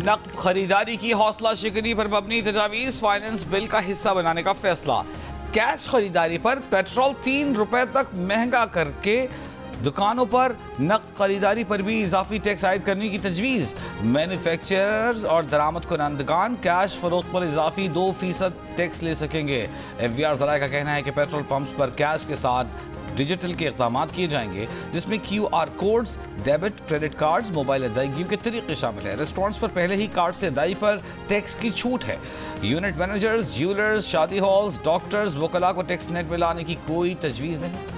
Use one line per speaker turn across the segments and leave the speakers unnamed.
नकद खरीदारी की हौसला शिकनी पर मबनी तजावीज़ फाइनेंस बिल का हिस्सा बनाने का फैसला। कैश खरीदारी पर पेट्रोल 3 रुपए तक महंगा करके दुकानों पर नकद खरीदारी पर भी इजाफी टैक्स आयद करने की तजवीज़। मैन्युफैक्चरर्स और दरामद कुनंदगान कैश फरोख्त पर इजाफी 2% टैक्स ले सकेंगे। FBR ज़राए का कहना है कि पेट्रोल पंप्स पर कैश के साथ डिजिटल के इक़दाम किए जाएंगे, जिसमें QR codes, debit credit cards, mobile अदायगियों के तरीके शामिल है। रेस्टोरेंट्स पर पहले ही कार्ड से अदायगी पर टैक्स की छूट है। यूनिट मैनेजर्स, ज्वेलर्स, शादी हॉल्स, डॉक्टर्स, वकला को टैक्स नेट में लाने की कोई तजवीज़ नहीं।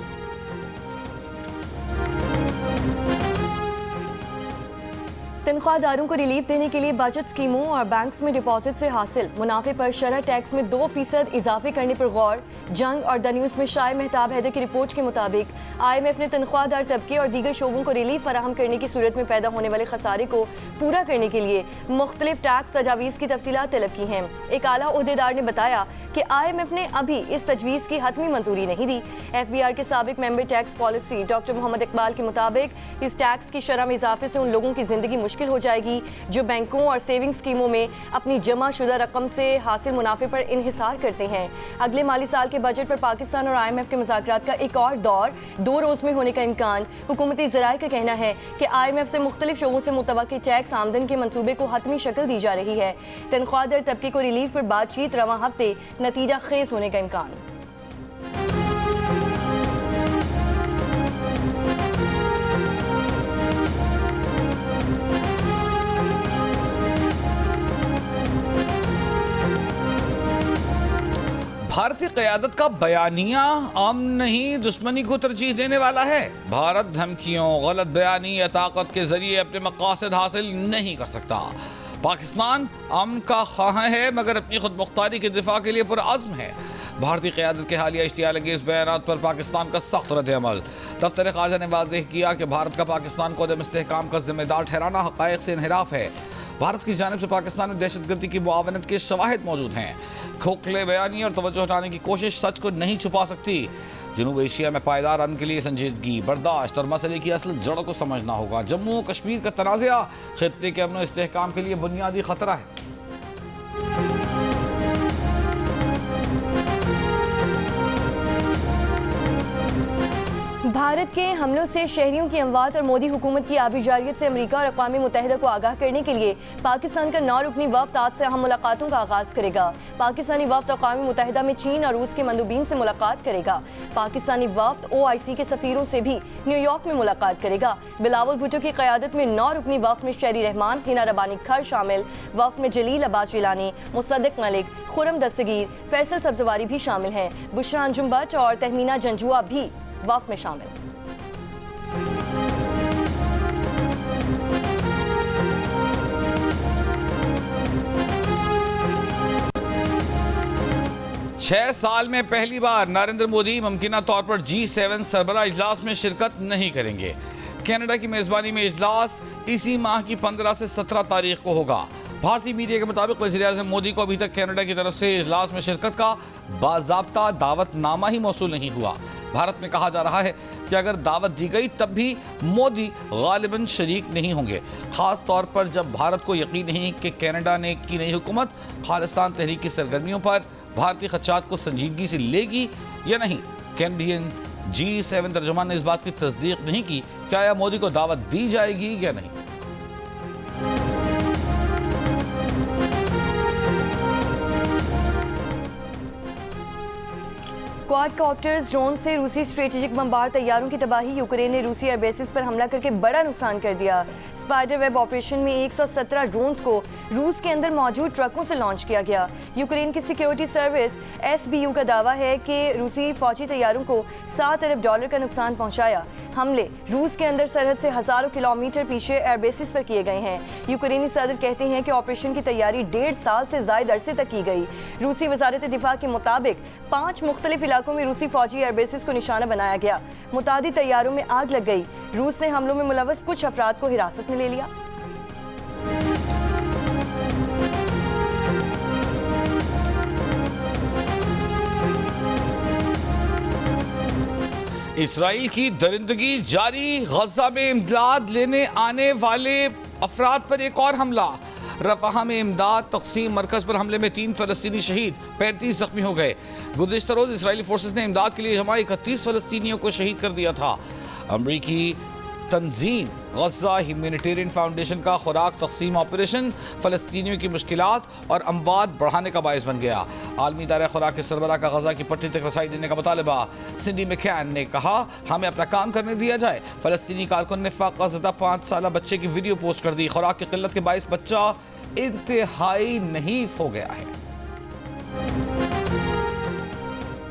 तनख्वाहदारों को रिलीफ देने के लिए बचत स्कीमों और बैंक्स में डिपॉजिट से हासिल मुनाफे पर शरह टैक्स में 2% इजाफे करने पर गौर। जंग और द न्यूज़ में शाय मेहताब हैदर की रिपोर्ट के मुताबिक IMF ने तनख्वाहदार तबके और दीगर शोबों को रिलीफ फराहम करने की सूरत में पैदा होने वाले खसारे को पूरा करने के लिए मुख्तलिफ टैक्स तजावीज़ की तफसीलात तलब की हैं। एक आला ओहदेदार ने बताया कि IMF ने अभी इस तजवीज़ की हतमी मंजूरी नहीं दी। FBR के साबिक member tax policy doctor Mohammad Iqbal के मुताबिक इस टैक्स की शरह में इजाफे से उन लोगों की जिंदगी मुश्किल हो जाएगी जो बैंकों और सेविंग स्कीमों में अपनी जमा शुदा रकम से हासिल मुनाफे पर इन्हिसार करते हैं। अगले माली साल के बजट पर पाकिस्तान और IMF के मुज़ाकरात का एक और दौर 2 रोज़ में होने का इम्कान। हुकूमती ज़राए का कहना है कि IMF से मुख्तलिफ शोबों से मुतवक्किल टैक्स आमदन के मंसूबे को हतमी शक्ल दी जा रही है। तनख्वाहदार तबके को रिलीफ पर बातचीत रवां हफ्ते नतीजा खेज होने का इम्कान।
भारतीय क़यादत का बयानिया अमन नहीं दुश्मनी को तरजीह देने वाला है। भारत धमकियों, गलत बयानी या ताकत के जरिए अपने मकासद हासिल नहीं कर सकता। पाकिस्तान अमन का ख्वाह है मगर अपनी खुद मुख्तारी के दिफा के लिए पुरअज़्म है। भारतीय क़यादत के हालिया इश्तियाल अंगेज़ बयानात पर पाकिस्तान का सख्त रद्द-ए-अमल। दफ्तर ख़ारजा ने वाज़ेह किया कि भारत का पाकिस्तान को अदम इस्तेहकाम का जिम्मेदार ठहराना हक़ाइक़ से इन्हिराफ है। भारत की जानिब से पाकिस्तान में दहशतगर्दी की मुआवनत के शवाहिद मौजूद हैं। खोखले बयानी और तवज्जो हटाने की कोशिश सच को नहीं छुपा सकती। जनूब एशिया में पायदार अमन के लिए संजीदगी, बर्दाश्त और मसले की असल जड़ को समझना होगा। जम्मू कश्मीर का तनाज़ा खित्ते के अमन इस्तेहकाम के लिए बुनियादी खतरा है।
भारत के हमलों से शहरियों की अमवात और मोदी हुकूमत की आबिजारियत से अमेरिका और अक़वाम मुत्तहिदा को आगाह करने के लिए पाकिस्तान का 9 रुकनी वफ़द आज से अहम मुलाकातों का आगाज़ करेगा। पाकिस्तानी वफ़द अक़वाम मुत्तहिदा में चीन और रूस के मंदूबीन से मुलाकात करेगा। पाकिस्तानी वफ़द OIC के सफ़ीरों से भी न्यूयॉर्क में मुलाकात करेगा। बिलावल भुट्टो की क़यादत में 9 रुकनी वफ़द में शहरी रहमान, हिना रबानी खर शामिल। वफ़द में जलील अब्बास जिलानी, मुसद्दिक मलिक, खुरम दस्तगीर, फैसल सब्ज़वारी भी शामिल हैं। बुशरा अंजुम बट और तहमीना जंजुआ भी वफ़द में शामिल।
छह साल में पहली बार नरेंद्र मोदी मुमकिना तौर पर G7 सरबराह इजलास में शिरकत नहीं करेंगे। कनाडा की मेजबानी में इजलास इसी माह की 15 से 17 तारीख को होगा। भारतीय मीडिया के मुताबिक वज़ीर-ए-आज़म मोदी को अभी तक कनाडा की तरफ से इजलास में शिरकत का बाज़ाब्ता दावतनामा ही मौसूल नहीं हुआ। भारत में कहा जा रहा है कि अगर दावत दी गई तब भी मोदी गालिबन शरीक नहीं होंगे, खास तौर पर जब भारत को यकीन नहीं कि कनाडा ने की नई हुकूमत खालिस्तान तहरीक की सरगर्मियों पर भारतीय खदशात को संजीदगी से लेगी या नहीं। कैनेडियन G7 तर्जुमान ने इस बात की तस्दीक नहीं की कि आया मोदी को दावत दी जाएगी या नहीं।
क्वाडकॉप्टर्स ड्रोन से रूसी स्ट्रेटेजिक बमबार तैयारों की तबाही। यूक्रेन ने रूसी एयरबेसिस पर हमला करके बड़ा नुकसान कर दिया। स्पाइडर वेब ऑपरेशन में 117 ड्रोन्स को रूस के अंदर मौजूद ट्रकों से लॉन्च किया गया। यूक्रेन की सिक्योरिटी सर्विस SBU का दावा है कि रूसी फौजी तैयारों को $7 अरब का नुकसान पहुंचाया। हमले रूस के अंदर सरहद से हज़ारों किलोमीटर पीछे एयरबेसिस पर किए गए हैं। यूक्रेनी सदर कहते हैं कि ऑपरेशन की तैयारी 1.5 साल से ज़ायद अरसे तक की गई। रूसी वजारत दिफा के मुताबिक 5 मुख्तलिफ इलाकों में रूसी फौजी एयरबेसिस को निशाना बनाया गया। मुतादिद तैयारों में आग लग गई। रूस ने हमलों में मुलव्वस कुछ अफराद को हिरासत में ले लिया।
इसराइल की दरिंदगी जारी। गजा में इमदाद लेने आने वाले अफराद पर एक और हमला। रफाह में इमदाद तकसीम मरकज पर हमले में 3 फलस्तीनी शहीद, 35 जख्मी हो गए। गुज़िश्ता रोज इसराइली फोर्सेस ने इमदाद के लिए हमारे 31 फलस्तीनियों को शहीद कर दिया था। अमरीकी तंजीम गज़ा ह्यूमैनिटेरियन फाउंडेशन का खुराक तकसीम ऑपरेशन फलस्तीनियों की मुश्किलात और अमवात बढ़ाने का बायस बन गया। आलमी इदारा खुराक के सरबराह का गज़ा की पट्टी तक रसाई देने का मुतालबा। सिंडी मैकैन ने कहा, हमें अपना काम करने दिया जाए। फलस्तीनी कारकुन ने फाका ज़दा 5 साला बच्चे की वीडियो पोस्ट कर दी। खुराक की किल्लत के बायस बच्चा इंतहाई नहीफ हो गया है।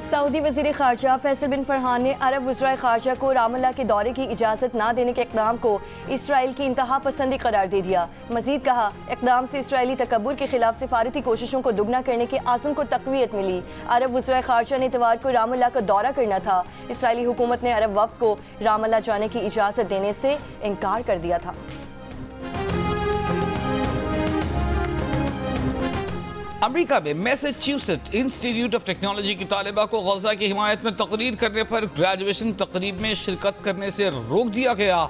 सऊदी वज़ीर ख़ारजा फैसल बिन फरहान ने अरब वज़राए ख़ारजा को रामल्ला के दौरे की इजाज़त ना देने के इक़दाम को इसराइल की इंतहा पसंदी करार दे दिया। मज़ीद कहा, इक़दाम से इसराइली तकब्बुर के खिलाफ सिफारती कोशिशों को दुगना करने के आज़म को तक़वियत मिली। अरब वज़राए ख़ारजा ने इतवार को रामल्ला का दौरा करना था। इसराइली हुकूमत ने अरब वफ़द को रामल्ला जाने की इजाज़त देने से इनकार कर दिया था।
अमेरिका में मैसेच्यूसेट्स इंस्टीट्यूट ऑफ टेक्नोलॉजी की तालिबा को गज़ा की हिमायत में तकरीर करने पर ग्रेजुएशन तकरीब में शिरकत करने से रोक दिया गया।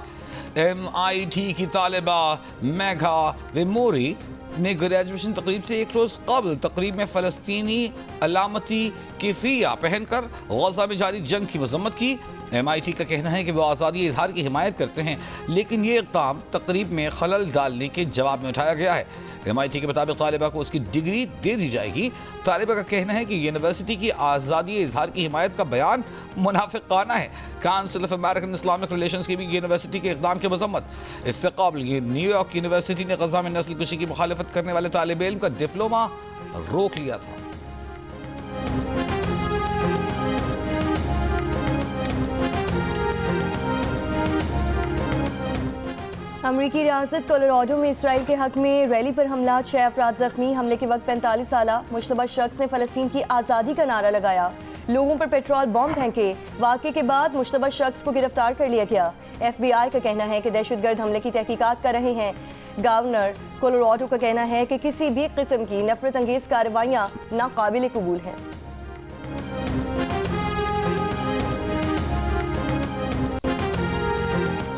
MIT की तालिबा मेघा वेमोरी ने ग्रेजुएशन तकरीब से एक रोज़ कबल तकरीब में फ़लस्तीनी अलामती किफ़िया पहनकर गज़ा में जारी जंग की मज़म्मत की। MIT का कहना है कि वो आज़ादी इजहार की हिमायत करते हैं, लेकिन ये इक़दाम तकरीब में खलल डालने के जवाब में उठाया गया है। MIT के मुताबिक तालिबा को उसकी डिग्री दे दी जाएगी। तालिबा का कहना है कि यूनिवर्सिटी की आज़ादी इजहार की हिमायत का बयान मुनाफिकाना है। Council of American Islamic relations की भी यूनिवर्सिटी के इक़दाम की मज़म्मत। इससे कबल ये न्यूयॉर्क यूनिवर्सिटी ने गज़ा में नस्ल कुशी की मुखालफत करने वाले तालिब इल्म का डिप्लोमा रोक लिया था।
अमरीकी रियासत कोलोराडो में इसराइल के हक में रैली पर हमला, 6 अफराद जख्मी। हमले के वक्त 45 साला मुश्तबा शख्स ने फ़लस्तीन की आज़ादी का नारा लगाया, लोगों पर पेट्रोल बॉम्ब फेंके। वाक़े के बाद मुश्तबा शख्स को गिरफ्तार कर लिया गया। FBI का कहना है कि दहशतगर्द हमले की तहकीकात कर रहे हैं। गवर्नर कोलोराडो का कहना है कि किसी भी किस्म की नफरत अंगेज़ कार्रवाइयाँ नाकाबिल कबूल हैं।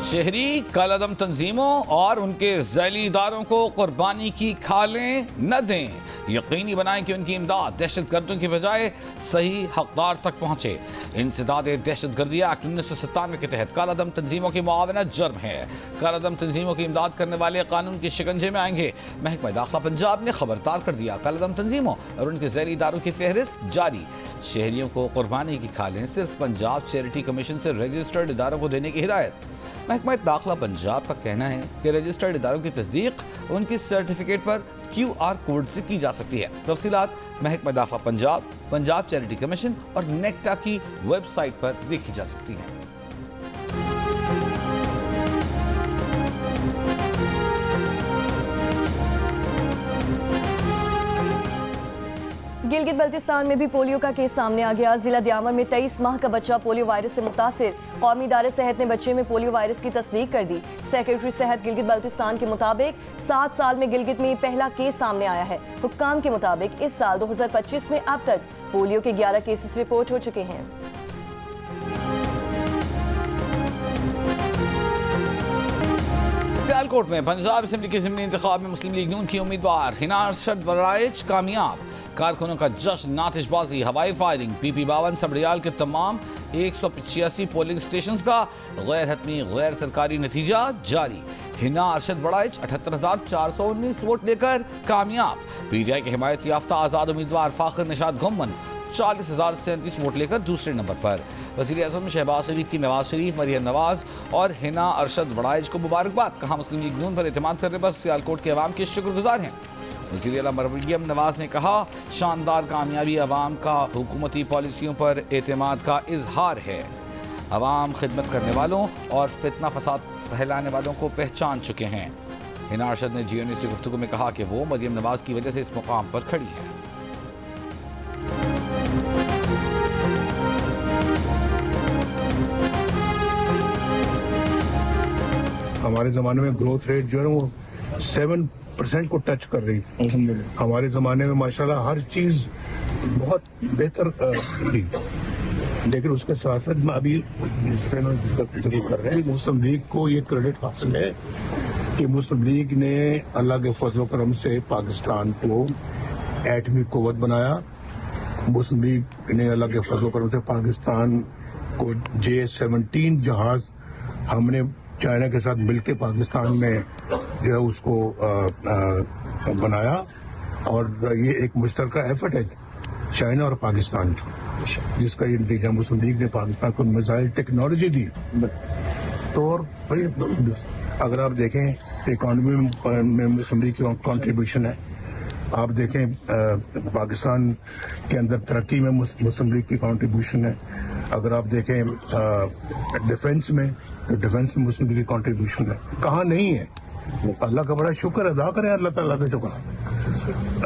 शहरी कालादम तंजीमों और उनके ज़ैली इदारों को कुर्बानी की खालें न दें। यकीनी बनाएं कि उनकी इमदाद दहशतगर्दों की बजाय सही हकदार तक पहुँचे। इंसदाद दहशत गर्दी एक्ट 1997 के तहत कालादम तंजीमों की मुआवनत जुर्म है। कालादम तंजीमों की इमदाद करने वाले कानून के शिकंजे में आएंगे। महकमा दाखिला पंजाब ने खबरदार कर दिया, कालादम तंजीमों और उनके ज़ैली इदारों की फहरिस्त जारी। शहरियों को कुर्बानी की खालें सिर्फ पंजाब चैरिटी कमीशन से रजिस्टर्ड इदारों को देने की हिदायत। महकमा दाखिला पंजाब का कहना है कि रजिस्टर्ड इदारों की तस्दीक उनकी सर्टिफिकेट पर QR कोड से की जा सकती है। तफसीलात महकमा दाखिला पंजाब, पंजाब चैरिटी कमीशन और नेक्टा की वेबसाइट पर देखी जा सकती है।
गिलगित बल्तिस्तान में भी पोलियो का केस सामने आ गया। जिला दियामर में 23 माह का बच्चा पोलियो वायरस से मुतासिर। कौमी इदारे सेहत ने बच्चे में पोलियो वायरस की तस्दीक कर दी। सेक्रेटरी सेहत गिलगित बल्तिस्तान के मुताबिक 7 साल में गिलगित में पहला केस सामने आया है। हुक्काम के मुताबिक इस साल 2025 में अब तक पोलियो के 11 केसेस रिपोर्ट हो चुके हैं।
सियालकोट में पंजाब असेंबली के ज़िमनी इंतखाब में मुस्लिम लीग नून की उम्मीदवार हिना अरशद वराइच कामयाब। कारकुनों का जश्न, नातिशबाजी, हवाई फायरिंग। PP52 सबड़ियाल के तमाम 185 पोलिंग स्टेशन का गैर हतमी गैर सरकारी नतीजा जारी। हिना अरशद वराइच 78,419 वोट लेकर कामयाब। PTI के हिमायत याफ्ता आज़ाद उम्मीदवार फाखिर निशाद घुम्मन 40,037 वोट लेकर दूसरे नंबर पर। वज़ीर आज़म शहबाज शरीफ की नवाज शरीफ, मरियम नवाज और हिना अरशद वराइच को मुबारकबाद। कहा, मुस्लिम लीग नून पर एतमाद करने पर सियालकोट के अवाम के शुक्रगुजार हैं। वज़ीर आला मरियम नवाज ने कहा, शानदार कामयाबी अवाम का हुकूमती पॉलिसियों पर एतमाद का इजहार है। अवाम खिदमत करने वालों और फितना फसाद फैलाने वालों को पहचान चुके हैं। हिना अरशद ने GNU से गुफ्तगू में कहा कि वो मरियम नवाज की वजह से इस मुकाम पर खड़ी है।
हमारे ज़माने में ग्रोथ रेट जो है वो 7% को टच कर रही थी। हमारे ज़माने में माशाल्लाह हर चीज़ बहुत बेहतर थी, लेकिन उसके साथ साथ में अभी जिस पर जिक्र कर रहे हैं, मुस्लिम लीग को ये क्रेडिट हासिल है कि मुस्लिम लीग ने अल्लाह के फजल करम से पाकिस्तान को एटमी कुव्वत बनाया। मुस्लिम लीग ने अल्लाह के फजल करम से पाकिस्तान को J-17 जहाज हमने चाइना के साथ मिलकर पाकिस्तान में जो है उसको बनाया, और ये एक मुश्तरका एफर्ट है चाइना और पाकिस्तान की, जिसका ये नतीजा मुस्लिम लीग ने पाकिस्तान को मिसाइल टेक्नोलॉजी दी। तो और भाई अगर आप देखें इकॉनमी में मुस्लिम लीग की कॉन्ट्रीब्यूशन है, आप देखें पाकिस्तान के अंदर तरक्की में मुस्लिम लीग की कॉन्ट्रीब्यूशन है। अगर आप देखें डिफेंस में, तो डिफेंस में मुस्लिम लीग की कॉन्ट्रीब्यूशन है। कहाँ नहीं है? अल्लाह का बड़ा शुक्र अदा करें, अल्लाह ताला का शुक्र,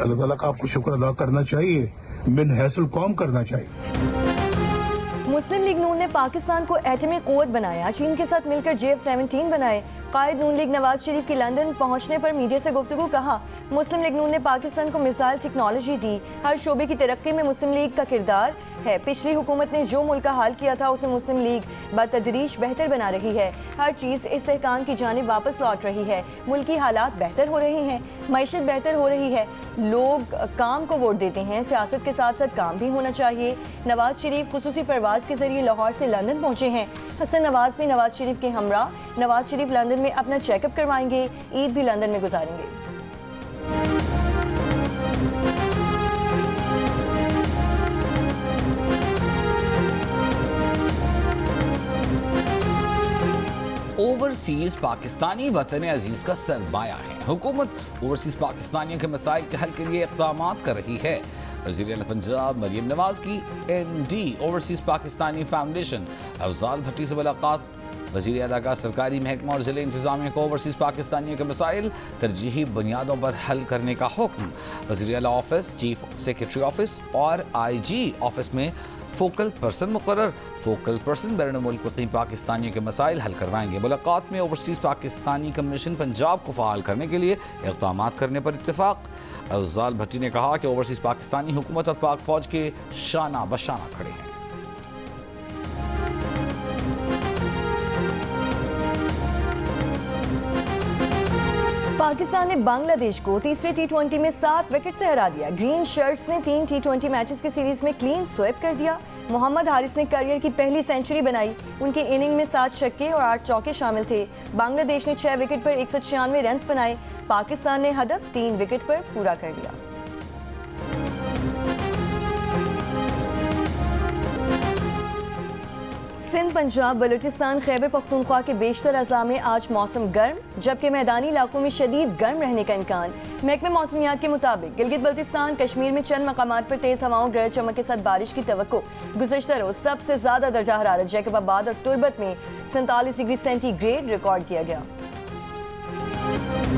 अल्लाह ताला का आपको शुक्र अदा करना चाहिए, मिन हैसल कौम करना चाहिए।
मुस्लिम लीग नून ने पाकिस्तान को एटमी कुव्वत बनाया, चीन के साथ मिलकर J-17 बनाए। कायद नून लीग नवाज शरीफ की लंदन पहुंचने पर मीडिया से गुफ्तगू, कहा मुस्लिम लीग नून ने पाकिस्तान को मिसाइल टेक्नोलॉजी दी, हर शोबे की तरक्की में मुस्लिम लीग का किरदार है। पिछली हुकूमत ने जो मुल्क का हाल किया था उसे मुस्लिम लीग बतदरीज बेहतर बना रही है, हर चीज़ इस्तेहकाम की जानिब वापस लौट रही है, मुल्की हालात बेहतर हो रहे हैं, मईशत बेहतर हो रही है, लोग काम को वोट देते हैं, सियासत के साथ साथ काम भी होना चाहिए। नवाज शरीफ खुसूसी परवाज के जरिए लाहौर से लंदन पहुंचे हैं। हसन नवाज भी नवाज शरीफ के हमरा। नवाज शरीफ लंदन में अपना चेकअप करवाएंगे, ईद भी लंदन में गुजारेंगे।
ओवरसीज पाकिस्तानी वतन अजीज का सरमाया है। हुकूमत ओवरसीज पाकिस्तानियों के मसाइल के हल के लिए इक़दाम कर रही है। वज़ीर आला पंजाब मरियम नवाज की ND overseas Pakistani foundation Afzal Bhatti से मुलाकात। वज़ीर आला का सरकारी महकमा और ज़िले इंतज़ामिया को ओवरसीज पाकिस्तानियों के मसाइल तरजीही बुनियादों पर हल करने का हुक्म। वज़ीर आला ऑफिस, चीफ सेक्रेटरी ऑफिस और IG ऑफिस में फोकल पर्सन मुकर्रर। फोकल पर्सन बैरून मुल्क मुक़ीम पाकिस्तानियों के मसाइल हल करवाएंगे। मुलाकात में ओवरसीज पाकिस्तानी कमीशन पंजाब को फ़ाल करने के लिए इक़दाम करने पर इत्तेफाक। अफजाल भट्टी ने कहा कि ओवरसीज पाकिस्तानी हुकूमत और पाक फौज के शाना बशाना खड़े हैं।
पाकिस्तान ने बांग्लादेश को तीसरे T20 में 7 विकेट से हरा दिया। ग्रीन शर्ट्स ने 3 T20 मैचेस की सीरीज में क्लीन स्वेप कर दिया। मोहम्मद हारिस ने करियर की पहली सेंचुरी बनाई। उनके इनिंग में 7 छक्के और 8 चौके शामिल थे। बांग्लादेश ने 6 विकेट पर 196 रन बनाए। पाकिस्तान ने हदफ 3 विकेट पर पूरा कर लिया। सिंध, पंजाब, बलूचिस्तान, खैबर पख्तूनख्वा के बेशतर अज़ला में आज मौसम गर्म, जबकि मैदानी इलाकों में शदीद गर्म रहने का इम्कान। महकमे मौसमियात के मुताबिक गिलगित बल्तिस्तान, कश्मीर में चंद मकामात पर तेज़ हवाओं, गरज चमक के साथ बारिश की तवक्को। गुज़श्ता रोज़ सबसे ज़्यादा दर्जा हरारत जैकबाबाद और तुर्बत में 47 डिग्री सेंटीग्रेड रिकॉर्ड किया गया।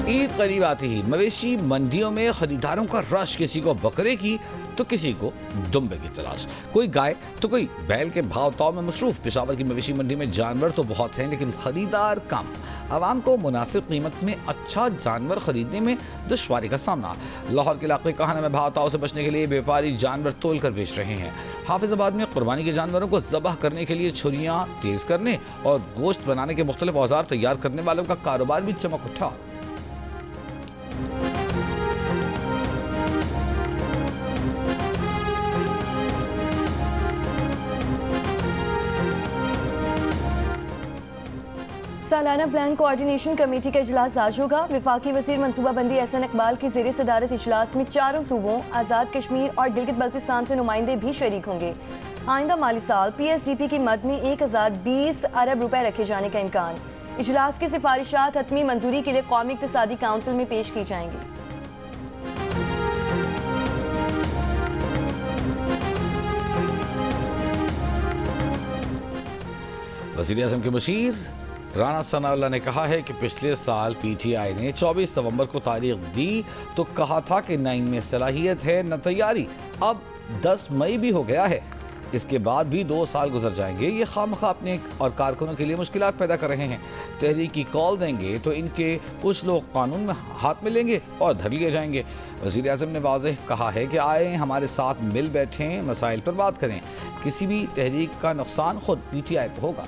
ईद करीब आती ही मवेशी मंडियों में खरीदारों का रश, किसी को बकरे की तो किसी को दुम्बे की तलाश, कोई गाय तो कोई बैल के भाव ताव में मसरूफ। पेशावर की मवेशी मंडी में जानवर तो बहुत हैं लेकिन खरीदार कम। आवाम को मुनासिब कीमत में अच्छा जानवर खरीदने में दुश्वारी का सामना। लाहौर के इलाके कहाना में भाव ताव से बचने के लिए व्यापारी जानवर तोल कर बेच रहे हैं। हाफिजाबाद में कुर्बानी के जानवरों को ज़बह करने के लिए छुरियाँ तेज करने और गोश्त बनाने के मुख्तलिफ औजार तैयार करने वालों का कारोबार भी चमक उठा।
सालाना प्लान कोऑर्डिनेशन कमेटी का इजलास आज होगा। विफाकी वजीर मनसूबाबंदी एहसन इकबाल की ज़ेर सदारत इजलास में चारों सूबों, आज़ाद कश्मीर और गिलगित बल्तिस्तान से नुमाइंदे भी शरीक होंगे। आइंदा माली साल PSDP की मद में 1020 अरब रुपए रखे जाने का इम्कान। इजलास की सिफारिशात हतमी मंजूरी के लिए कौमी इक़्तिसादी काउंसिल में पेश की जाएंगी।
वज़ीर आज़म के मुशीर राना सनाउल्लाह ने कहा है कि पिछले साल PTI ने 24 नवंबर को तारीख दी तो कहा था कि न इनमें सलाहियत है न तैयारी। अब 10 मई भी हो गया है, इसके बाद भी 2 साल गुजर जाएंगे। ये खामखा अपने और कारकुनों के लिए मुश्किलात पैदा कर रहे हैं। तहरीक की कॉल देंगे तो इनके कुछ लोग कानून में हाथ में लेंगे और धर लिए जाएंगे। वज़ीर आज़म ने वाज़ेह कहा है कि आए हमारे साथ मिल बैठें, मसाइल पर बात करें। किसी भी तहरीक का नुकसान खुद PTI को होगा।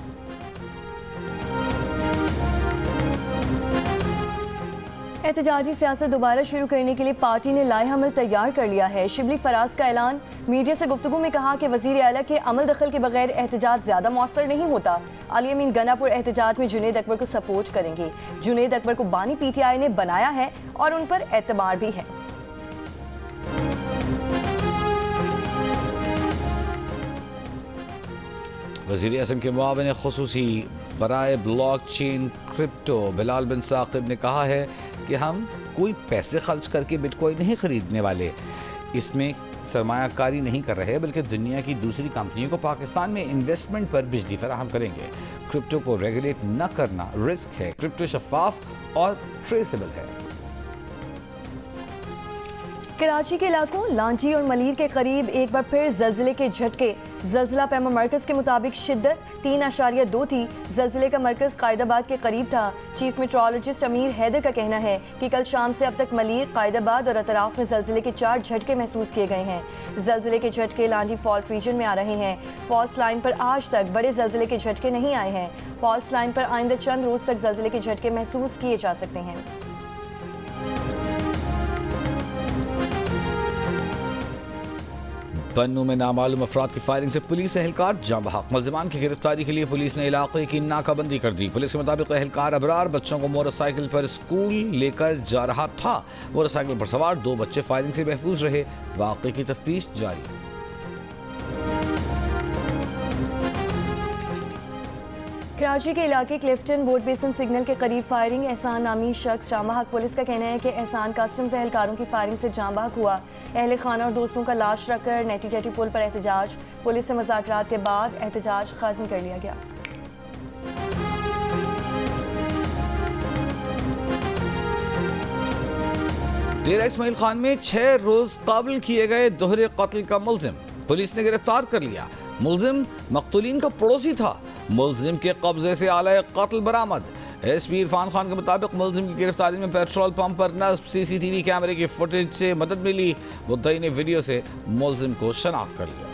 एहतजाजी सियासत दोबारा शुरू करने के लिए पार्टी ने लाएहमल तैयार कर लिया है। शिबली फराज का ऐलान, मीडिया से गुफ्तगू में कहा कि वज़ीर आला के अमल दखल के बगैर एहतजाज ज़्यादा मौसर नहीं होता। अली अमीन गनापुर एहतजाज में जुनैद अकबर को सपोर्ट करेंगे। जुनैद अकबर को बानी PTI ने बनाया है और उन पर एतबार भी है।
वज़ीर आज़म के मुआविन खुसूसी बराए ब्लॉक चेन क्रिप्टो बिलाल बिन साकिब ने कहा है कि हम कोई पैसे खर्च करके बिटकॉइन नहीं खरीदने वाले, इसमें सरमायाकारी नहीं कर रहे, बल्कि दुनिया की दूसरी कंपनियों को पाकिस्तान में इन्वेस्टमेंट पर बिजली फराहम करेंगे। क्रिप्टो को रेगुलेट न करना रिस्क है। क्रिप्टो शफाफ और ट्रेसेबल है।
कराची के इलाकों लांजी और मलीर के करीब एक बार फिर जल्जले के झटके। जल्जला पैमा मरकज के मुताबिक शिद्दत 3.2 थी। जल्जले का मरकज कायदाबाद के करीब था। चीफ मेट्रोलॉजिस्ट अमीर हैदर का कहना है कि कल शाम से अब तक मलीर, कायदाबाद और अतराफ में जल्जले के 4 झटके महसूस किए गए हैं। जल्जले के झटके लांजी फॉल्ट रीजन में आ रहे हैं। फॉल्ट लाइन पर आज तक बड़े जल्जले के झटके नहीं आए हैं। फॉल्ट लाइन पर आइंदा चंद रोज तक जल्जले के झटके महसूस किए जा सकते हैं।
बन्नू में नामालूम अफराद की फायरिंग से पुलिस एहलकार जाँ बहक। मुलजिमान की गिरफ्तारी के लिए पुलिस ने इलाके की नाकाबंदी कर दी। पुलिस के मुताबिक एहलकार अबरार बच्चों को मोटरसाइकिल पर स्कूल लेकर जा रहा था। मोटरसाइकिल पर सवार 2 बच्चे फायरिंग से महफूज रहे। वाक़े की तफ्तीश जारी।
कराची के इलाके क्लिफ्टन बोर्ड बेसन सिग्नल के करीब फायरिंग। एहसान नामी शख्स जाँ बहक। पुलिस का कहना है कि एहसान कस्टम्स एहलकारों की फायरिंग से जाँ बहक हुआ। अहले खाना और दोस्तों का लाश रखकर नेटी जेटी पुल पर एहतजाज। पुलिस से मुज़ाकरात के बाद एहतजाज खत्म कर लिया गया।
डेरा इस्माइल खान में 6 रोज काबिल किए गए दोहरे कत्ल का मुलजिम पुलिस ने गिरफ्तार कर लिया। मुलजिम मकतूलीन का पड़ोसी था। मुलजिम के कब्जे से आला कत्ल बरामद। SP इरफान खान के मुताबिक मुलजिम की गिरफ्तारी में पेट्रोल पंप पर नस्ब CCTV कैमरे की फुटेज से मदद मिली। मुद्दई ने वीडियो से मुलजिम को शनाख्त कर लिया।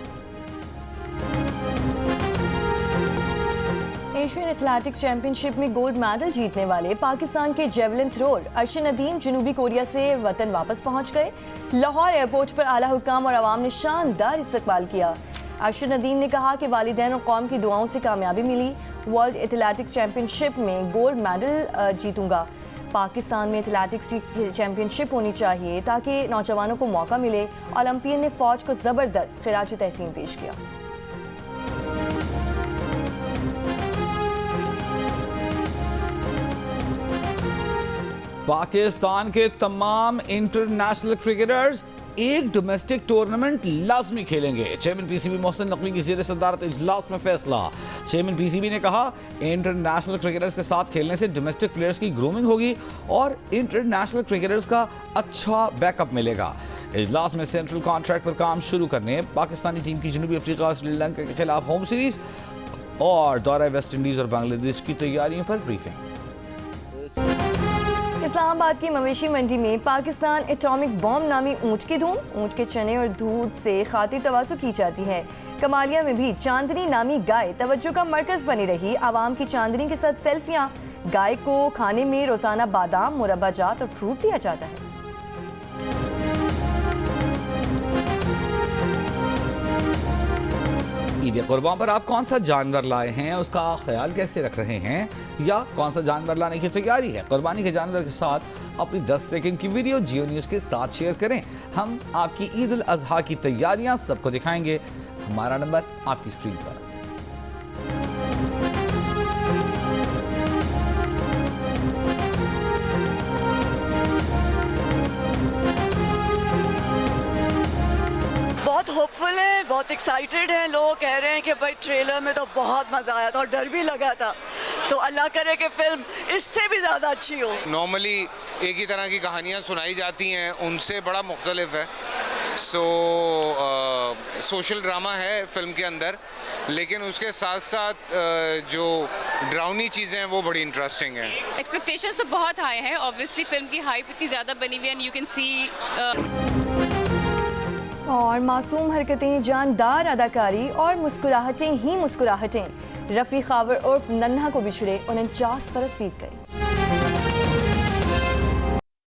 एशियन एथलेटिक्स चैंपियनशिप में गोल्ड मेडल जीतने वाले पाकिस्तान के जेवलिन थ्रोअर अर्शद नदीम जनूबी कोरिया से वतन वापस पहुंच गए। लाहौर एयरपोर्ट पर आला हुक्काम और आवाम ने शानदार इस्तकबाल किया। अर्शद नदीम ने कहा कि वालिदैन और कौम की दुआओं से कामयाबी मिली। वर्ल्ड एथलेटिक्स चैंपियनशिप में गोल्ड मेडल जीतूंगा। पाकिस्तान में एथलेटिक्स की चैंपियनशिप होनी चाहिए ताकि नौजवानों को मौका मिले। ओलंपियन ने फौज को ज़बरदस्त खिराज तहसीन पेश किया।
पाकिस्तान के तमाम इंटरनेशनल क्रिकेटर्स एक डोमेस्टिक टूर्नामेंट लाजमी खेलेंगे। चेयरमैन PCB मोहसिन नकवी की ज़ेर सदारत इजलास में फैसला। चेयरमैन PCB ने कहा इंटरनेशनल क्रिकेटर्स के साथ खेलने से डोमेस्टिक प्लेयर्स की ग्रूमिंग होगी और इंटरनेशनल क्रिकेटर्स का अच्छा बैकअप मिलेगा। इजलास में सेंट्रल कॉन्ट्रैक्ट पर काम शुरू करने, पाकिस्तानी टीम की जनूबी अफ्रीका श्रीलंका के खिलाफ होम सीरीज और दौरा वेस्ट इंडीज और बांग्लादेश की तैयारियों पर ब्रीफिंग।
इस्लामाबाद की मवेशी मंडी में पाकिस्तान एटॉमिक बॉम्ब नामी ऊंट की धूम। ऊंट के चने और दूध से खातिर तवासु की जाती है। कमालिया में भी चांदनी नामी गाय तवज्जो का मरकज बनी रही। आवाम की चांदनी के साथ सेल्फियां। गाय को खाने में रोजाना बादाम, मुरब्बा जात और फ्रूट दिया जाता है।
ईद कुर्बान पर आप कौन सा जानवर लाए हैं, उसका ख्याल कैसे रख रहे हैं, या कौन सा जानवर लाने की तैयारी है? कुर्बानी के जानवर के साथ अपनी 10 सेकंड की वीडियो जियो न्यूज़ के साथ शेयर करें। हम आपकी ईद उल अजहा की तैयारियां सबको दिखाएंगे। हमारा नंबर आपकी स्क्रीन पर।
बहुत होपफुल है, बहुत एक्साइटेड हैं। लोग कह रहे हैं कि भाई ट्रेलर में तो बहुत मज़ा आया था और डर भी लगा था, तो अल्लाह करे कि फिल्म इससे भी ज़्यादा अच्छी हो।
नॉर्मली एक ही तरह की कहानियाँ सुनाई जाती हैं, उनसे बड़ा मुख्तलिफ है। सोशल ड्रामा है फिल्म के अंदर, लेकिन उसके साथ साथ जो ड्राउनी चीज़ें हैं वो बड़ी इंटरेस्टिंग हैं।
एक्सपेक्टेशंस तो बहुत हाई हैं। ऑब्वियसली फिल्म की हाइप इतनी ज़्यादा बनी हुई है, यू कैन सी।
और मासूम हरकतें, जानदार अदाकारी और मुस्कुराहटें ही मुस्कुराहटें। रफ़ी खावर उर्फ नन्हा को बिछड़े 49 बरस बीत गए।